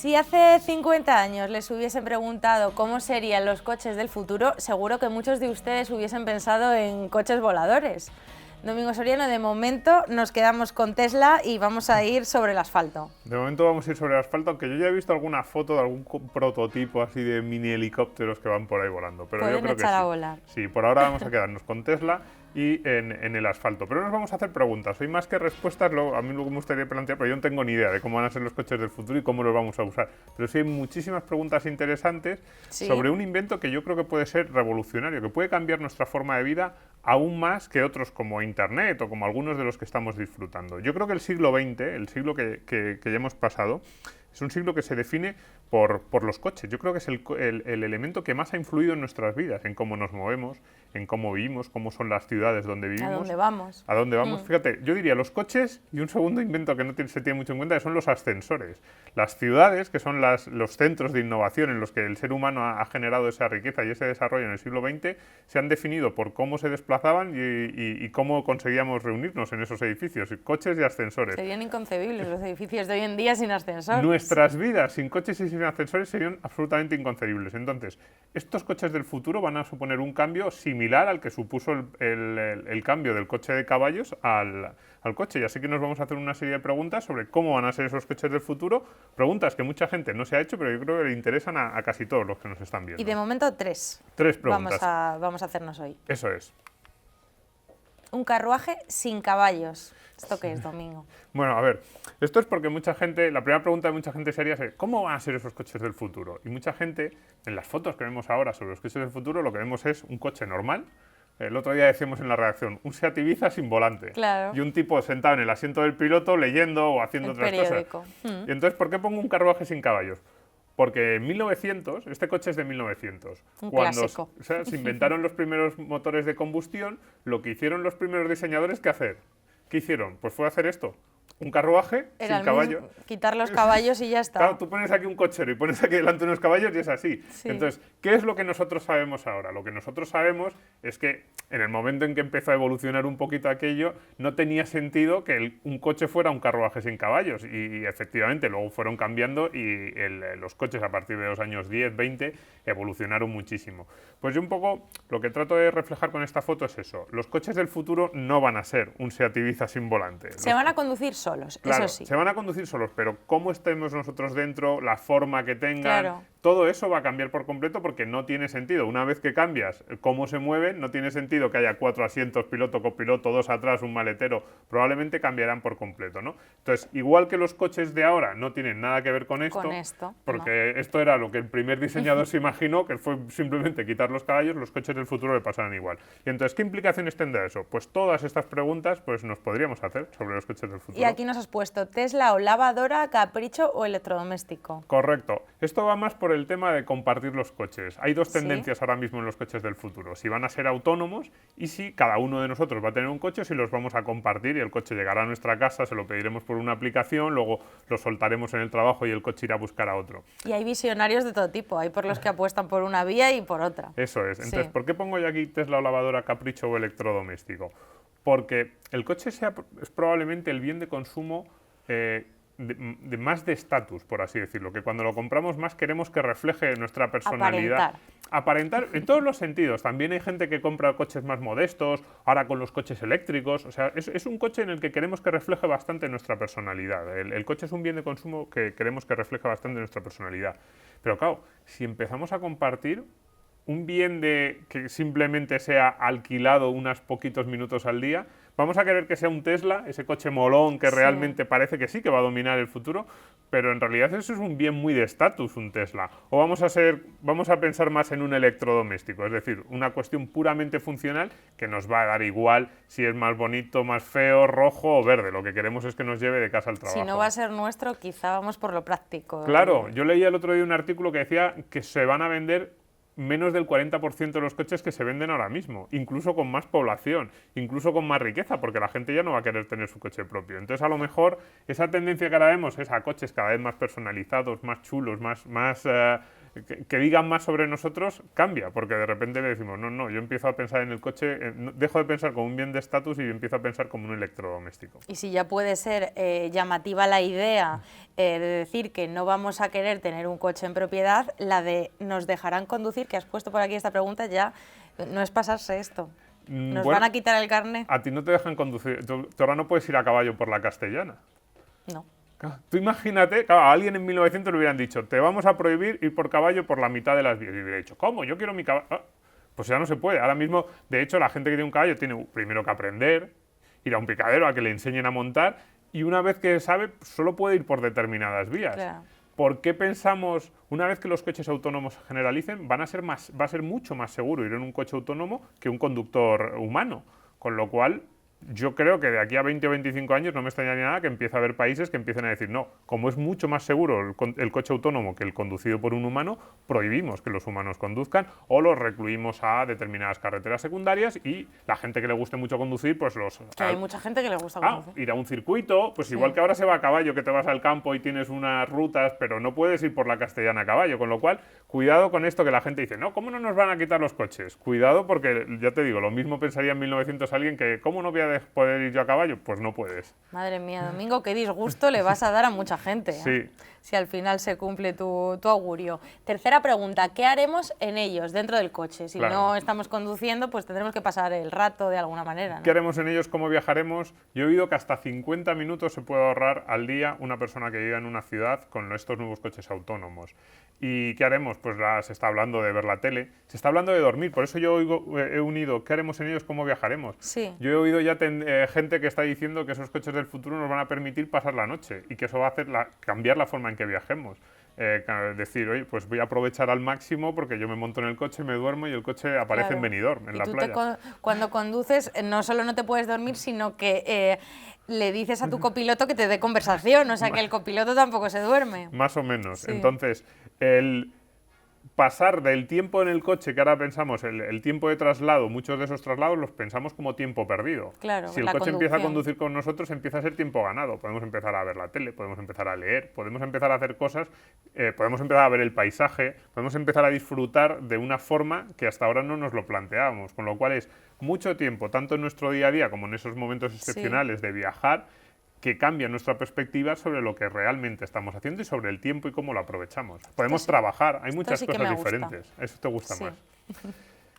Si hace 50 años les hubiesen preguntado cómo serían los coches del futuro, seguro que muchos de ustedes hubiesen pensado en coches voladores. Domingo Soriano, de momento nos quedamos con Tesla y vamos a ir sobre el asfalto. De momento vamos a ir sobre el asfalto, aunque yo ya he visto alguna foto de algún prototipo así de mini helicópteros que van por ahí volando. Pero Pueden yo creo echar que a sí. volar. Sí, por ahora vamos a quedarnos con Tesla y en el asfalto. Pero nos vamos a hacer preguntas. Hoy más que respuestas, a mí lo que me gustaría plantear, pero yo no tengo ni idea de cómo van a ser los coches del futuro y cómo los vamos a usar. Pero sí hay muchísimas preguntas interesantes sobre un invento que yo creo que puede ser revolucionario, que puede cambiar nuestra forma de vida aún más que otros como Internet o como algunos de los que estamos disfrutando. Yo creo que el siglo XX, el siglo que ya hemos pasado, es un siglo que se define por los coches. Yo creo que es el elemento que más ha influido en nuestras vidas, en cómo nos movemos, en cómo vivimos, cómo son las ciudades donde vivimos. ¿A dónde vamos? ¿A dónde vamos? Fíjate, yo diría los coches y un segundo invento que no se tiene mucho en cuenta, que son los ascensores. Las ciudades, que son los centros de innovación en los que el ser humano ha generado esa riqueza y ese desarrollo en el siglo XX, se han definido por cómo se desplazaban y cómo conseguíamos reunirnos en esos edificios, coches y ascensores. Serían inconcebibles los edificios de hoy en día sin ascensor. Nuestras vidas sin coches y sin ascensores serían absolutamente inconcebibles. Entonces, estos coches del futuro van a suponer un cambio similar al que supuso el cambio del coche de caballos al coche. Y así que nos vamos a hacer una serie de preguntas sobre cómo van a ser esos coches del futuro. Preguntas que mucha gente no se ha hecho, pero yo creo que le interesan a casi todos los que nos están viendo. Y de momento tres. Tres preguntas. Vamos a hacernos hoy. Eso es. Un carruaje sin caballos. ¿Esto qué es, Domingo? Bueno, a ver, esto es porque mucha gente, la primera pregunta de mucha gente sería ¿cómo van a ser esos coches del futuro? Y mucha gente, en las fotos que vemos ahora sobre los coches del futuro, lo que vemos es un coche normal. El otro día decíamos en la redacción, un Seat Ibiza sin volante. Claro. Y un tipo sentado en el asiento del piloto leyendo o haciendo otras periódico. cosas. Y entonces, ¿por qué pongo un carruaje sin caballos? Porque en 1900, este coche es de 1900, clásico. Se inventaron los primeros motores de combustión, lo que hicieron los primeros diseñadores, ¿qué hicieron? Pues fue hacer esto, un carruaje sin caballo. Quitar los caballos y ya está. Claro, tú pones aquí un cochero y pones aquí delante unos caballos y es así. Sí. Entonces, ¿qué es lo que nosotros sabemos ahora? Lo que nosotros sabemos es que en el momento en que empezó a evolucionar un poquito aquello, no tenía sentido que un coche fuera un carruaje sin caballos. Y efectivamente, luego fueron cambiando y los coches a partir de los años 10, 20, evolucionaron muchísimo. Pues yo un poco lo que trato de reflejar con esta foto es eso. Los coches del futuro no van a ser un Seat Ibiza sin volante. Se van a conducir solos, claro, eso sí. Se van a conducir solos, pero cómo estemos nosotros dentro, la forma que tengan, claro. Todo eso va a cambiar por completo porque no tiene sentido. Una vez que cambias cómo se mueven, no tiene sentido que haya 4 asientos, piloto, copiloto, 2 atrás, un maletero. Probablemente cambiarán por completo, ¿no? Entonces, igual que los coches de ahora no tienen nada que ver con esto, porque esto era lo que el primer diseñador se imaginó, que fue simplemente quitar los caballos, los coches del futuro le pasarán igual. Y entonces, ¿qué implicaciones tendrá eso? Pues todas estas preguntas pues nos podríamos hacer sobre los coches del futuro. Y aquí nos has puesto Tesla o lavadora, capricho o electrodoméstico. Correcto. Esto va más por el tema de compartir los coches. Hay dos tendencias ahora mismo en los coches del futuro. Si van a ser autónomos y si cada uno de nosotros va a tener un coche, si los vamos a compartir y el coche llegará a nuestra casa, se lo pediremos por una aplicación, luego lo soltaremos en el trabajo y el coche irá a buscar a otro. Y hay visionarios de todo tipo. Hay por los que apuestan por una vía y por otra. Eso es. Entonces, ¿por qué pongo yo aquí Tesla o lavadora, capricho o electrodoméstico? Porque el coche es probablemente el bien de consumo más de estatus, por así decirlo, que cuando lo compramos más queremos que refleje nuestra personalidad. Aparentar en todos los sentidos. También hay gente que compra coches más modestos, ahora con los coches eléctricos. O sea, es un coche en el que queremos que refleje bastante nuestra personalidad. El coche es un bien de consumo que queremos que refleje bastante nuestra personalidad. Pero claro, si empezamos a compartir un bien que simplemente sea alquilado unos poquitos minutos al día, vamos a querer que sea un Tesla, ese coche molón que realmente parece que sí que va a dominar el futuro, pero en realidad eso es un bien muy de estatus, un Tesla. O vamos a pensar más en un electrodoméstico, es decir, una cuestión puramente funcional que nos va a dar igual si es más bonito, más feo, rojo o verde. Lo que queremos es que nos lleve de casa al trabajo. Si no va a ser nuestro, quizá vamos por lo práctico. Claro, yo leía el otro día un artículo que decía que se van a vender menos del 40% de los coches que se venden ahora mismo, incluso con más población, incluso con más riqueza, porque la gente ya no va a querer tener su coche propio. Entonces, a lo mejor, esa tendencia que ahora vemos es a coches cada vez más personalizados, más chulos, más que digan más sobre nosotros cambia, porque de repente le decimos, no, yo empiezo a pensar en el coche, dejo de pensar como un bien de estatus y empiezo a pensar como un electrodoméstico. Y si ya puede ser llamativa la idea de decir que no vamos a querer tener un coche en propiedad, la de nos dejarán conducir, que has puesto por aquí esta pregunta, ya no es pasarse esto. ¿Nos Bueno, van a quitar el carnet? a ti no te dejan conducir, tú ahora no puedes ir a caballo por la Castellana. No. Claro, tú imagínate, claro, a alguien en 1900 le hubieran dicho, te vamos a prohibir ir por caballo por la mitad de las vías. Y hubiera dicho, ¿cómo? Yo quiero mi caballo. Pues ya no se puede. Ahora mismo, de hecho, la gente que tiene un caballo tiene primero que aprender, ir a un picadero a que le enseñen a montar, y una vez que sabe, solo puede ir por determinadas vías. Claro. ¿Por qué pensamos, una vez que los coches autónomos se generalicen, va a ser mucho más seguro ir en un coche autónomo que un conductor humano? Con lo cual, yo creo que de aquí a 20 o 25 años no me extrañaría nada que empiece a haber países que empiecen a decir, no, como es mucho más seguro el coche autónomo que el conducido por un humano, prohibimos que los humanos conduzcan o los recluimos a determinadas carreteras secundarias y la gente que le guste mucho conducir, pues Que hay mucha gente que le gusta conducir. ir a un circuito, pues igual que ahora se va a caballo, que te vas al campo y tienes unas rutas, pero no puedes ir por la Castellana a caballo, con lo cual, cuidado con esto que la gente dice, no, ¿cómo no nos van a quitar los coches? Cuidado porque, ya te digo, lo mismo pensaría en 1900 alguien que, ¿cómo no voy a poder ir yo a caballo? Pues no puedes. Madre mía, Domingo, qué disgusto le vas a dar a mucha gente. Sí. Si al final se cumple tu augurio. Tercera pregunta, ¿qué haremos en ellos, dentro del coche? Si Claro. no estamos conduciendo, pues tendremos que pasar el rato de alguna manera, ¿no? ¿Qué haremos en ellos? ¿Cómo viajaremos? Yo he oído que hasta 50 minutos se puede ahorrar al día una persona que viva en una ciudad con estos nuevos coches autónomos. ¿Y qué haremos? Pues se está hablando de ver la tele, se está hablando de dormir, por eso yo he unido ¿qué haremos en ellos? ¿Cómo viajaremos? Sí. Yo he oído ya gente que está diciendo que esos coches del futuro nos van a permitir pasar la noche y que eso va a hacer cambiar la forma en que viajemos. Decir, oye, pues voy a aprovechar al máximo porque yo me monto en el coche, me duermo y el coche aparece Claro. en Benidorm, en Y la tú playa. cuando conduces, no solo no te puedes dormir, sino que le dices a tu copiloto que te dé conversación, o sea que el copiloto tampoco se duerme. Más o menos. Sí. Entonces, el pasar del tiempo en el coche, que ahora pensamos, el tiempo de traslado, muchos de esos traslados los pensamos como tiempo perdido. Claro, si el la coche empieza a conducción. conducir con nosotros, empieza a ser tiempo ganado. Podemos empezar a ver la tele, podemos empezar a leer, podemos empezar a hacer cosas, podemos empezar a ver el paisaje, podemos empezar a disfrutar de una forma que hasta ahora no nos lo planteábamos. Con lo cual es mucho tiempo, tanto en nuestro día a día como en esos momentos excepcionales de viajar, que cambia nuestra perspectiva sobre lo que realmente estamos haciendo y sobre el tiempo y cómo lo aprovechamos. Podemos trabajar, hay muchas sí que cosas me gusta. diferentes. Eso te gusta Sí. más.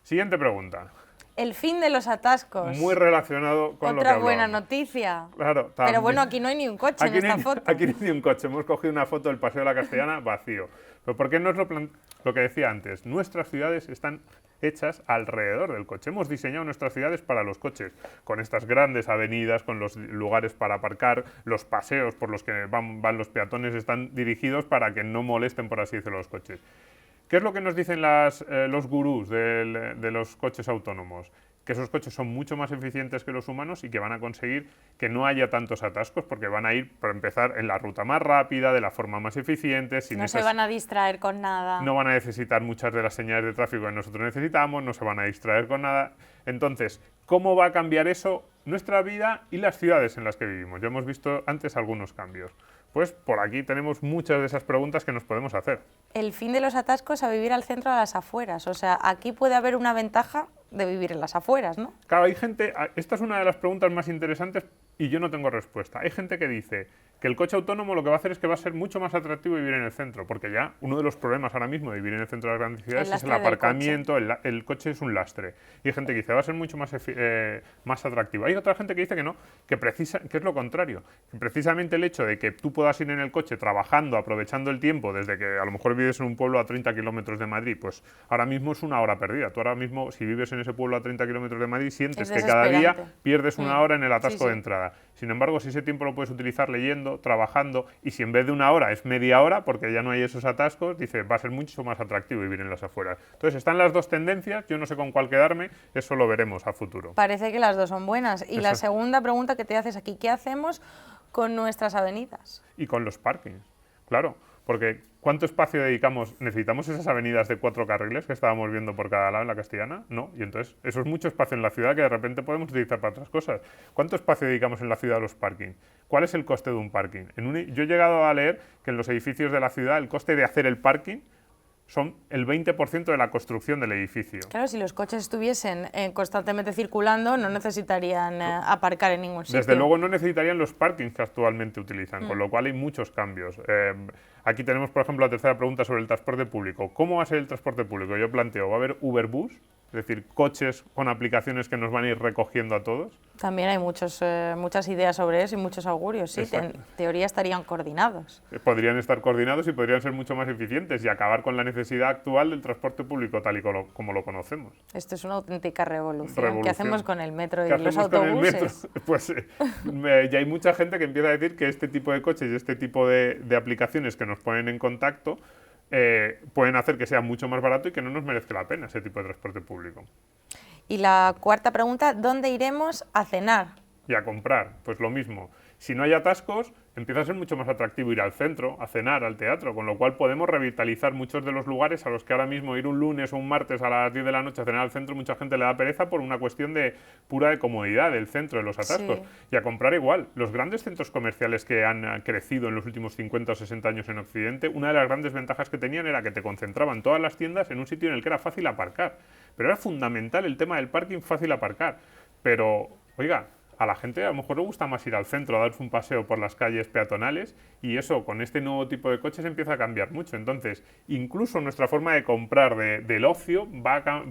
Siguiente pregunta. El fin de los atascos. Muy relacionado con lo que Otra buena hablábamos. noticia. Claro, Pero también. bueno, aquí no hay ni un coche Aquí en no esta hay- foto. Aquí no hay ni un coche. Hemos cogido una foto del Paseo de la Castellana vacío. Pero ¿por qué no es lo que decía antes? Nuestras ciudades están hechas alrededor del coche. Hemos diseñado nuestras ciudades para los coches, con estas grandes avenidas, con los lugares para aparcar, los paseos por los que van los peatones están dirigidos para que no molesten, por así decirlo, los coches. ¿Qué es lo que nos dicen los gurús de los coches autónomos? Que esos coches son mucho más eficientes que los humanos y que van a conseguir que no haya tantos atascos porque van a ir, por empezar, en la ruta más rápida, de la forma más eficiente. Sin No se van a distraer con nada. no van a necesitar muchas de las señales de tráfico que nosotros necesitamos, no se van a distraer con nada. Entonces, ¿cómo va a cambiar eso nuestra vida y las ciudades en las que vivimos? Ya hemos visto antes algunos cambios. Pues por aquí tenemos muchas de esas preguntas que nos podemos hacer. El fin de los atascos a vivir al centro de las afueras. O sea, aquí puede haber una ventaja de vivir en las afueras, ¿no? Claro, hay gente, esta es una de las preguntas más interesantes y yo no tengo respuesta. Hay gente que dice que el coche autónomo lo que va a hacer es que va a ser mucho más atractivo vivir en el centro, porque ya uno de los problemas ahora mismo de vivir en el centro de las grandes ciudades es el lastre del aparcamiento, el coche es un lastre. Y hay gente que dice va a ser mucho más atractivo. Hay otra gente que dice que no, que es lo contrario, que precisamente el hecho de que tú puedas ir en el coche trabajando, aprovechando el tiempo, desde que a lo mejor vives en un pueblo a 30 kilómetros de Madrid, pues ahora mismo es una hora perdida. Tú ahora mismo, si vives en ese pueblo a 30 kilómetros de Madrid, sientes Es que cada día desesperante. pierdes una hora en el atasco Sí, sí. de entrada. Sin embargo, si ese tiempo lo puedes utilizar leyendo, trabajando, y si en vez de una hora es media hora, porque ya no hay esos atascos, dice, va a ser mucho más atractivo vivir en las afueras. Entonces, están las dos tendencias, yo no sé con cuál quedarme, eso lo veremos a futuro. Parece que las dos son buenas. Y la Eso. segunda pregunta que te haces aquí, ¿qué hacemos con nuestras avenidas? Y con los parkings, claro, porque ¿cuánto espacio dedicamos? ¿Necesitamos esas avenidas de 4 carriles que estábamos viendo por cada lado en la Castellana? No, y entonces eso es mucho espacio en la ciudad que de repente podemos utilizar para otras cosas. ¿Cuánto espacio dedicamos en la ciudad a los parkings? ¿Cuál es el coste de un parking? Yo he llegado a leer que en los edificios de la ciudad el coste de hacer el parking son el 20% de la construcción del edificio. Claro, si los coches estuviesen constantemente circulando, no necesitarían aparcar en ningún sitio. Desde luego no necesitarían los parkings que actualmente utilizan, con lo cual hay muchos cambios. Aquí tenemos, por ejemplo, la tercera pregunta sobre el transporte público. ¿Cómo va a ser el transporte público? Yo planteo, ¿va a haber Uberbus? Es decir, coches con aplicaciones que nos van a ir recogiendo a todos. También hay muchas ideas sobre eso y muchos augurios, sí. En teoría estarían coordinados. Podrían estar coordinados y podrían ser mucho más eficientes y acabar con la necesidad actual del transporte público tal y como lo conocemos. Esto es una auténtica revolución. ¿Qué hacemos con el metro y los autobuses? Con el metro? Pues ya hay mucha gente que empieza a decir que este tipo de coches y este tipo de aplicaciones que nos ponen en contacto pueden hacer que sea mucho más barato y que no nos merezca la pena ese tipo de transporte público. Y la cuarta pregunta, ¿dónde iremos a cenar? Y a comprar, pues lo mismo. Si no hay atascos, empieza a ser mucho más atractivo ir al centro, a cenar, al teatro, con lo cual podemos revitalizar muchos de los lugares a los que ahora mismo ir un lunes o un martes a las 10 de la noche a cenar al centro, mucha gente le da pereza por una cuestión de pura de comodidad del centro, de los atascos. Sí. Y a comprar igual. Los grandes centros comerciales que han crecido en los últimos 50 o 60 años en Occidente, una de las grandes ventajas que tenían era que te concentraban todas las tiendas en un sitio en el que era fácil aparcar. Pero era fundamental el tema del parking, fácil aparcar. Pero, oiga, a la gente a lo mejor le gusta más ir al centro a darse un paseo por las calles peatonales y eso con este nuevo tipo de coches empieza a cambiar mucho. Entonces, incluso nuestra forma de comprar del ocio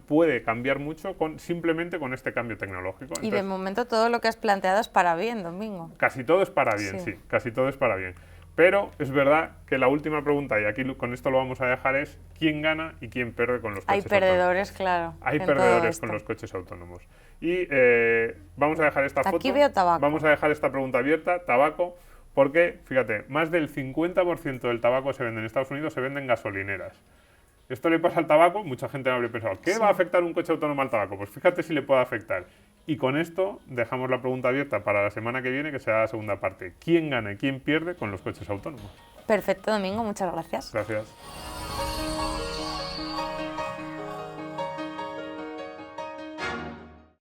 puede cambiar mucho simplemente con este cambio tecnológico. Entonces, y de momento todo lo que has planteado es para bien, Domingo. Casi todo es para bien, sí, casi todo es para bien. Pero es verdad que la última pregunta, y aquí con esto lo vamos a dejar, es ¿quién gana y quién pierde con los coches autónomos? Hay perdedores, claro. Hay perdedores con los coches autónomos. Y vamos a dejar esta foto. Aquí veo tabaco. Vamos a dejar esta pregunta abierta, tabaco, porque, fíjate, más del 50% del tabaco que se vende en Estados Unidos se vende en gasolineras. Esto le pasa al tabaco, mucha gente habría pensado, ¿qué va a afectar un coche autónomo al tabaco? Pues fíjate si le puede afectar. Y con esto dejamos la pregunta abierta para la semana que viene, que será la segunda parte. ¿Quién gana y quién pierde con los coches autónomos? Perfecto, Domingo, muchas gracias. Gracias.